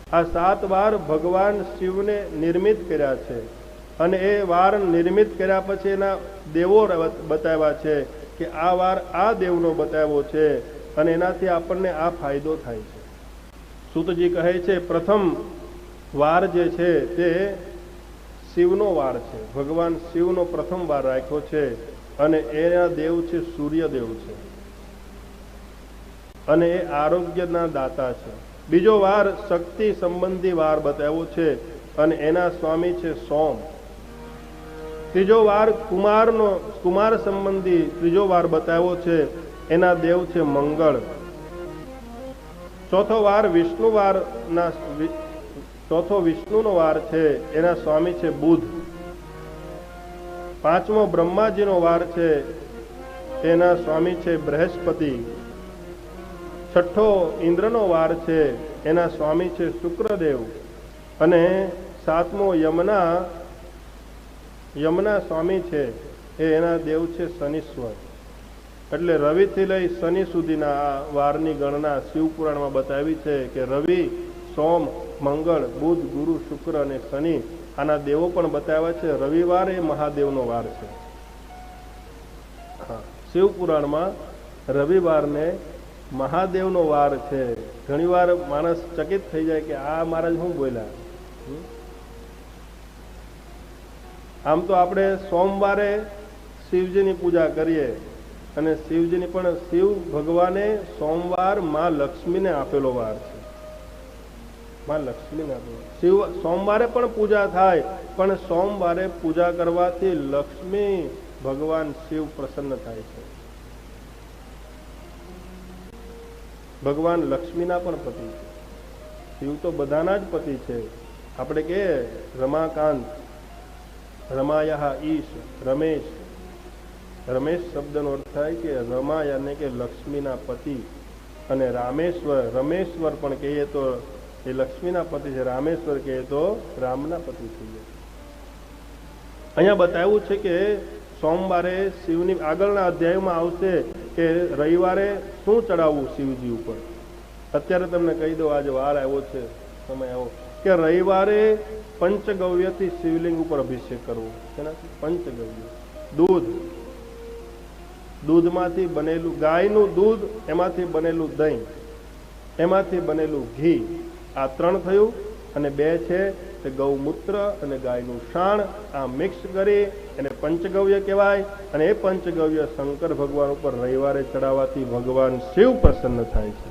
આ 7 વાર ભગવાન શિવને નિર્મિત કર્યા છે અને એ વાર નિર્મિત કર્યા પછી એના દેવો બતાવ્યા છે કે આ વાર આ દેવનો બતાવ્યો છે અને એનાથી આપણને આ ફાયદો થાય છે. સૂતજી કહે છે પ્રથમ વાર જે છે તે શિવનો વાર છે. ભગવાન શિવનો પ્રથમ વાર રાખ્યો છે અને એના દેવ છે સૂર્યદેવ છે અને એ આરોગ્યના દાતા છે. બીજો વાર શક્તિ સંબંધી વાર બતાવ્યો છે અને એના સ્વામી છે સોમ. ત્રીજો વાર કુમાર સંબંધી ત્રીજો વાર બતાવ્યો છે, એના દેવ છે મંગળ. ચોથો વિષ્ણુનો વાર છે, એના સ્વામી છે બુધ. પાંચમો બ્રહ્માજીનો વાર છે, એના સ્વામી છે બૃહસ્પતિ. છઠ્ઠો ઇન્દ્રનો વાર છે, એના સ્વામી છે શુક્રદેવ. અને સાતમો યમના સ્વામી છે, એના દેવ છે શનિશ્વર. એટલે રવિથી લઈ શનિ સુધીના આ વારની ગણના શિવપુરાણમાં બતાવી છે કે રવિ, સોમ, મંગળ, બુધ, ગુરુ, શુક્ર અને શનિ આના દેવો પણ બતાવ્યા છે. રવિવાર એ મહાદેવનો વાર છે. શિવપુરાણમાં રવિવારને મહાદેવનો વાર છે. ઘણીવાર માણસ ચકિત થઈ જાય કે આ મહારાજ શું બોલ્યા. આમ તો આપણે સોમવારે શિવજીની પૂજા કરીએ અને શિવજીની પણ શિવ ભગવાને સોમવાર માં લક્ષ્મીને આપેલો વાર છે. માં લક્ષ્મીને આપેલો શિવ સોમવારે પણ પૂજા થાય, પણ સોમવારે પૂજા કરવાથી લક્ષ્મી ભગવાન શિવ પ્રસન્ન થાય છે. ભગવાન લક્ષ્મીના પણ પતિ છે. શિવ તો બધાના જ પતિ છે. આપણે કહીએ રમાકાંત, રમાયા ઈશ, રમેશ. રમેશ શબ્દનો અર્થ થાય કે રમાયા ને કે લક્ષ્મીના પતિ. અને રમેશ્વર પણ કહીએ તો એ લક્ષ્મીના પતિ છે. રામેશ્વર કહીએ તો રામના પતિ થઈ જાય. અહીંયા બતાવ્યું છે કે સોમવારે શિવની આગળના અધ્યાયમાં આવશે કે રવિવારે શું ચડાવવું શિવજી ઉપર. અત્યારે તમને કહી દો, આજે વાર આવ્યો છે, સમય આવ્યો કે રવિવારે પંચગવ્યથી શિવલિંગ ઉપર અભિષેક કરવો. એનાથી પંચગવ્ય દૂધમાંથી બનેલું, ગાયનું દૂધ, એમાંથી બનેલું દહીં, એમાંથી બનેલું ઘી, આ 3 થયું. અને 2 છે તે ગૌમૂત્ર અને ગાયનું શાણ, આ મિક્સ કરી એને પંચગવ્ય કહેવાય. અને એ પંચગવ્ય શંકર ભગવાન ઉપર રવિવારે ચડાવવાથી ભગવાન શિવ પ્રસન્ન થાય છે.